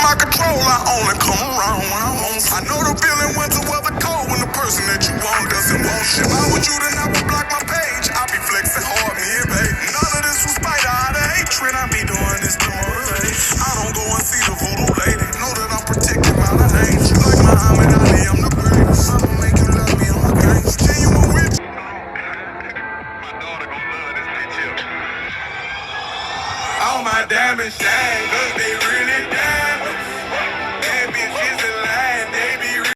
My control, I only come around when I want. I know the feeling when to weather cold when the person that you want doesn't want shit. If I was you, then I would block my page. I be flexing hard, me and babe. None of this was spite out of hatred. I be doing this to motivate. I don't go and see the voodoo lady. Know that I'm protected by the angel. Like Muhammad Ali, I'm the greatest. I'ma make you love me on the gangsta. Genuine with you. My daughter gon' love this bitch here. All my diamond shine, 'cause they